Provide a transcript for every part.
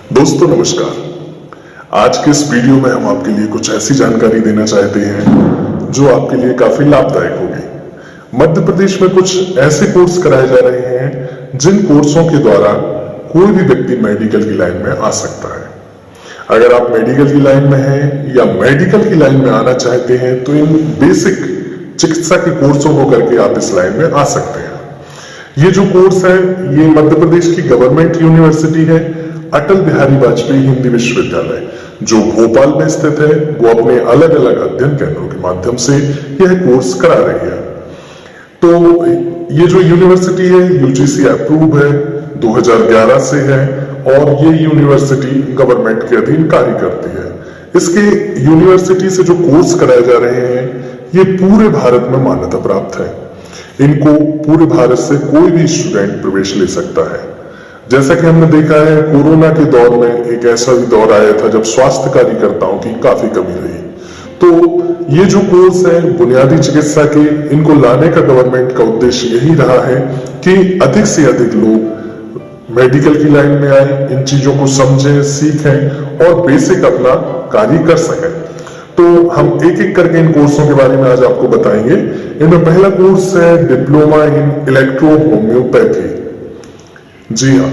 दोस्तों नमस्कार। आज के इस वीडियो में हम आपके लिए कुछ ऐसी जानकारी देना चाहते हैं जो आपके लिए काफी लाभदायक होगी। मध्य प्रदेश में कुछ ऐसे कोर्स कराए जा रहे हैं जिन कोर्सों के द्वारा कोई भी व्यक्ति मेडिकल की लाइन में आ सकता है। अगर आप मेडिकल की लाइन में हैं या मेडिकल की लाइन में आना चाहते हैं तो इन बेसिक चिकित्सा के कोर्सों को करके आप इस लाइन में आ सकते हैं। ये जो कोर्स है ये मध्य प्रदेश की गवर्नमेंट यूनिवर्सिटी है अटल बिहारी वाजपेयी हिंदी विश्वविद्यालय जो भोपाल में स्थित है, वो अपने अलग अलग अध्ययन केंद्रों के माध्यम से यह कोर्स करा रही है। तो ये जो यूनिवर्सिटी है यूजीसी अप्रूव है, 2011 से है और ये यूनिवर्सिटी गवर्नमेंट के अधीन कार्य करती है। इसके यूनिवर्सिटी से जो कोर्स कराए जा रहे हैं ये पूरे भारत में मान्यता प्राप्त है। इनको पूरे भारत से कोई भी स्टूडेंट प्रवेश ले सकता है। जैसा कि हमने देखा है कोरोना के दौर में एक ऐसा भी दौर आया था जब स्वास्थ्य कार्यकर्ताओं की काफी कमी रही। तो ये जो कोर्स है बुनियादी चिकित्सा के, इनको लाने का गवर्नमेंट का उद्देश्य यही रहा है कि अधिक से अधिक लोग मेडिकल की लाइन में आए, इन चीजों को समझें, सीखें और बेसिक अपना कार्य कर सकें। तो हम एक एक करके इन कोर्सों के बारे में आज आपको बताएंगे। इनमें पहला कोर्स है डिप्लोमा इन इलेक्ट्रो होम्योपैथी। जी हाँ,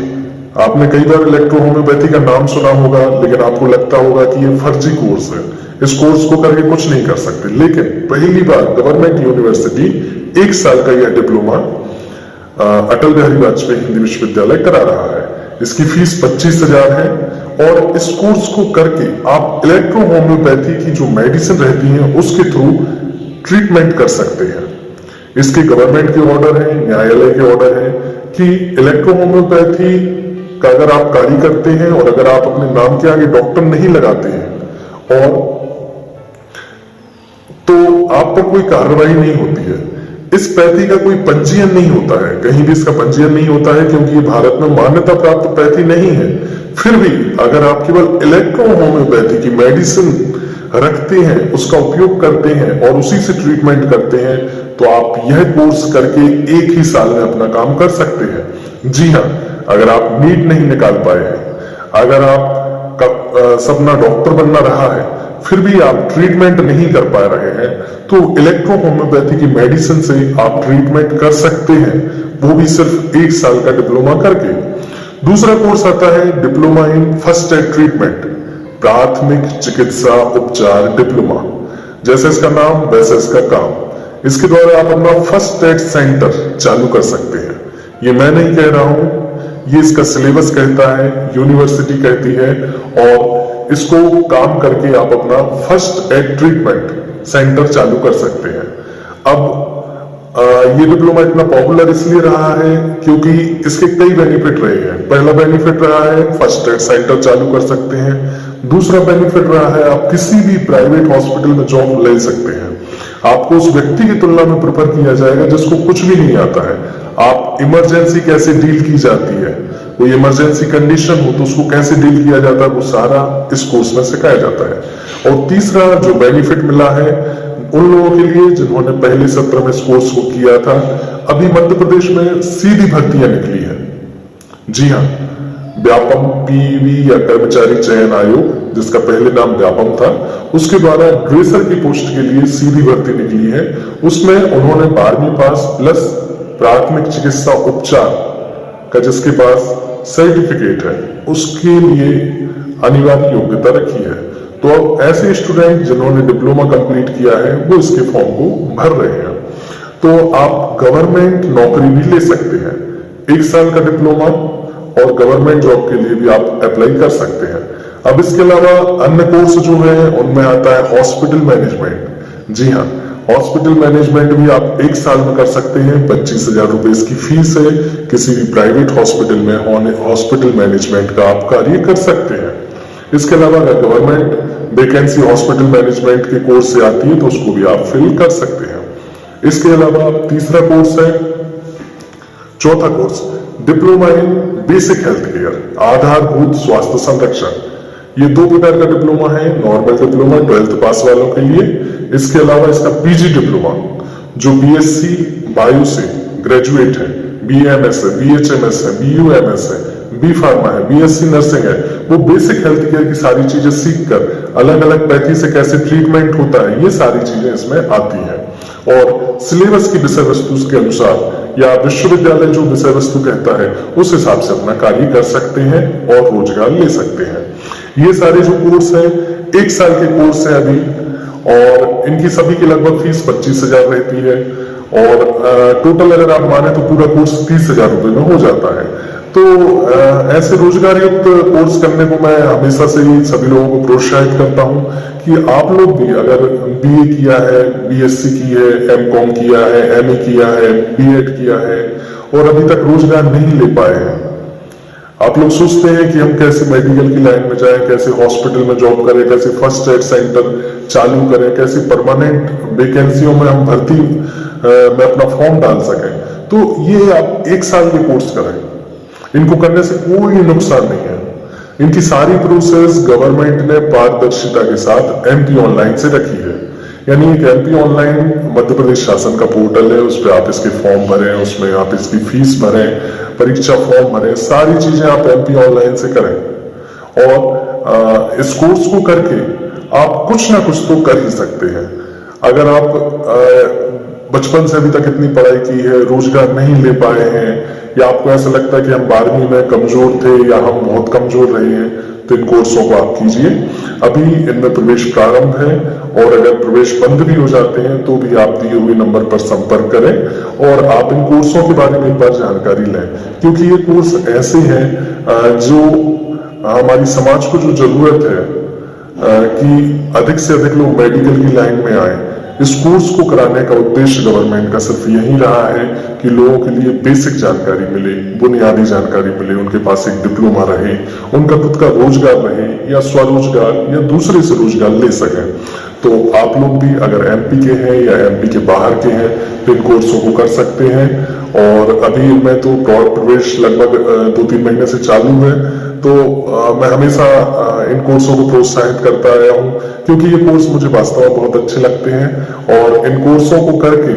आपने कई बार इलेक्ट्रो होम्योपैथी का नाम सुना होगा, लेकिन आपको लगता होगा कि ये फर्जी कोर्स है, इस कोर्स को करके कुछ नहीं कर सकते। लेकिन पहली बार गवर्नमेंट यूनिवर्सिटी 1 साल का यह डिप्लोमा अटल बिहारी वाजपेयी हिंदी विश्वविद्यालय करा रहा है। इसकी फीस 25,000 है और इस कोर्स को करके आप इलेक्ट्रो होम्योपैथी की जो मेडिसिन रहती है उसके थ्रू ट्रीटमेंट कर सकते हैं। इसके गवर्नमेंट के ऑर्डर है, न्यायालय के ऑर्डर है कि इलेक्ट्रो होम्योपैथी का अगर आप कार्य करते हैं और अगर आप अपने नाम के आगे डॉक्टर नहीं लगाते हैं और तो आप पर कोई कार्रवाई नहीं होती है। इस पैथी का कोई पंजीयन नहीं होता है, कहीं भी इसका पंजीयन नहीं होता है क्योंकि ये भारत में मान्यता प्राप्त पैथी नहीं है। फिर भी अगर आप केवल इलेक्ट्रो होम्योपैथी की मेडिसिन रखते हैं, उसका उपयोग करते हैं और उसी से ट्रीटमेंट करते हैं तो आप यह कोर्स करके 1 ही साल में अपना काम कर सकते हैं। जी हाँ, अगर आप नीट नहीं निकाल पाए हैं, अगर आपका सपना डॉक्टर बनना रहा है, फिर भी आप ट्रीटमेंट नहीं कर पा रहे हैं तो इलेक्ट्रो होम्योपैथी की मेडिसिन से आप ट्रीटमेंट कर सकते हैं, वो भी सिर्फ 1 साल का डिप्लोमा करके। दूसरा कोर्स आता है diploma in first aid treatment, प्राथमिक चिकित्सा उपचार डिप्लोमा। जैसे इसका नाम वैसे इसका काम। इसके द्वारा आप अपना फर्स्ट एड सेंटर चालू कर सकते हैं। ये मैं नहीं कह रहा हूं, ये इसका सिलेबस कहता है, यूनिवर्सिटी कहती है और इसको काम करके आप अपना फर्स्ट एड ट्रीटमेंट सेंटर चालू कर सकते हैं। अब ये डिप्लोमा इतना पॉपुलर इसलिए रहा है क्योंकि इसके कई बेनिफिट रहे हैं। पहला बेनिफिट रहा है फर्स्ट एड सेंटर चालू कर सकते हैं। दूसरा बेनिफिट रहा है आप किसी भी प्राइवेट हॉस्पिटल में जॉब ले सकते हैं। आपको उस व्यक्ति की तुलना में प्रेफर किया जाएगा जिसको कुछ भी नहीं आता है। आप इमरजेंसी कैसे डील की जाती है, कोई इमरजेंसी कंडीशन हो तो उसको कैसे डील किया जाता है, वो सारा इस कोर्स में सिखाया जाता है। और तीसरा जो बेनिफिट मिला है उन लोगों के लिए जिन्होंने पहले सत्र में इस कोर्स को किया था, अभी मध्य प्रदेश में सीधी भर्तियां निकली है। जी हाँ, व्यापम पीवी या कर्मचारी चयन आयोग, जिसका पहले नाम व्यापम था, उसके द्वारा ड्रेसर की पोस्ट के लिए सीधी भर्ती निकली है। उसमें उन्होंने 12वीं पास प्लस प्राथमिक चिकित्सा उपचार का जिसके पास सर्टिफिकेट है उसके लिए अनिवार्य योग्यता रखी है। तो अब ऐसे स्टूडेंट जिन्होंने डिप्लोमा कंप्लीट किया है वो इसके फॉर्म को भर रहे हैं। तो आप गवर्नमेंट नौकरी भी ले सकते हैं। 1 साल का डिप्लोमा और गवर्नमेंट जॉब के लिए भी आप अप्लाई कर सकते हैं। अब इसके अलावा अन्य कोर्स जो है उनमें आता है हॉस्पिटल मैनेजमेंट। जी हाँ, हॉस्पिटल मैनेजमेंट भी आप 1 साल में कर सकते हैं। 25,000 रुपए इसकी फीस है। किसी भी प्राइवेट हॉस्पिटल में हॉस्पिटल मैनेजमेंट का आप कार्य कर सकते हैं। इसके अलावा अगर गवर्नमेंट वैकेंसी हॉस्पिटल मैनेजमेंट के कोर्स से आती है तो उसको भी आप फिल कर सकते हैं। इसके अलावा तीसरा कोर्स है, चौथा course diploma in basic health care, आधारभूत स्वास्थ्य संरक्षण। ये 2 प्रकार का डिप्लोमा है। नॉर्मल डिप्लोमा 12th पास वालों के लिए, इसके अलावा इसका पीजी डिप्लोमा जो बीएससी बायो से ग्रेजुएट है, बीएमएस है, बीएचएमएस है, बीयूएमएस है, बी फार्मा है, बीएससी नर्सिंग है, वो बेसिक हेल्थ केयर की सारी चीजें सीख कर अलग अलग पैथी से कैसे ट्रीटमेंट होता है, ये सारी चीजें इसमें आती हैं। और सिलेबस की विषय वस्तु के अनुसार या विश्वविद्यालय जो विषय वस्तु कहता है उस हिसाब से अपना कार्य कर सकते हैं और रोजगार ले सकते हैं। ये सारे जो कोर्स है 1 साल के कोर्स है अभी, और इनकी सभी की लगभग फीस 25,000 रहती है, और टोटल अगर आप माने तो पूरा कोर्स 30,000 रुपए में हो जाता है। तो ऐसे रोजगार युक्त कोर्स करने को मैं हमेशा से ही सभी लोगों को प्रोत्साहित करता हूं कि आप लोग भी अगर बीए किया है, बीएससी की है, एमकॉम किया है, एमए किया है, बीएड किया है और अभी तक रोजगार नहीं ले पाए हैं, आप लोग सोचते हैं कि हम कैसे मेडिकल की लाइन में जाएं, कैसे हॉस्पिटल में जॉब करें, कैसे फर्स्ट एड सेंटर चालू करें, कैसे परमानेंट वैकेंसियों में हम भर्ती में अपना फॉर्म डाल सकें, तो ये आप 1 साल के कोर्स करें। इनको करने से कोई नुकसान नहीं है। इनकी सारी प्रोसेस गवर्नमेंट ने पारदर्शिता के साथ एमपी ऑनलाइन से रखी है। यानी एक एमपी ऑनलाइन मध्य प्रदेश शासन का पोर्टल है, उस पर आप इसके फॉर्म भरें, उसमें आप इसकी फीस भरें, परीक्षा फॉर्म भरें, सारी चीजें आप एमपी ऑनलाइन से करें। और इस कोर्स को करके आप कुछ ना कुछ तो कर ही सकते हैं। अगर आप बचपन से अभी तक इतनी पढ़ाई की है, रोजगार नहीं ले पाए हैं, या आपको ऐसा लगता है कि हम 12वीं में कमजोर थे या हम बहुत कमजोर रहे हैं, तो इन कोर्सों को आप कीजिए। अभी इनमें प्रवेश प्रारंभ है, और अगर प्रवेश बंद भी हो जाते हैं तो भी आप दिए हुए नंबर पर संपर्क करें और आप इन कोर्सों के बारे में एक बार जानकारी लें, क्योंकि ये कोर्स ऐसे हैं जो हमारी समाज को जो जरूरत है कि अधिक से अधिक लोग मेडिकल की लाइन में आए। इस कोर्स को कराने का उद्देश्य गवर्नमेंट का सिर्फ यही रहा है कि लोगों के लिए बेसिक जानकारी मिले, बुनियादी जानकारी मिले, उनके पास एक डिप्लोमा रहे, उनका खुद का रोजगार रहे या स्वरोजगार या दूसरे से रोजगार ले सकें। तो आप लोग भी अगर एमपी के हैं या एमपी के बाहर के हैं तो इन कोर्सों को कर सकते हैं। और अभी इनमें तो प्रवेश लगभग 2-3 महीने से चालू है, तो मैं हमेशा इन कोर्सों को प्रोत्साहित करता आया हूं, क्योंकि ये कोर्स मुझे वास्तव में बहुत अच्छे लगते हैं। और इन कोर्सों को करके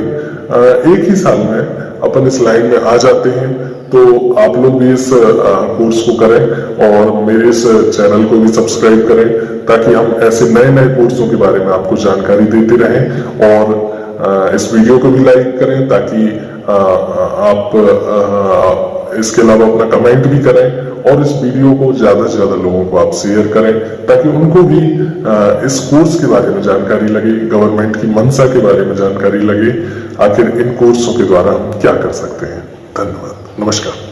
1 ही साल में अपन इस लाइन में आ जाते हैं। तो आप लोग भी इस कोर्स को करें और मेरे इस चैनल को भी सब्सक्राइब करें, ताकि हम ऐसे नए नए कोर्सों के बारे में आपको जानकारी देते रहें। और इस वीडियो को भी लाइक करें, ताकि आप इसके अलावा अपना कमेंट भी करें, और इस वीडियो को ज्यादा से ज्यादा लोगों को आप शेयर करें, ताकि उनको भी इस कोर्स के बारे में जानकारी लगे, गवर्नमेंट की मंशा के बारे में जानकारी लगे, आखिर इन कोर्सों के द्वारा हम क्या कर सकते हैं। धन्यवाद, नमस्कार।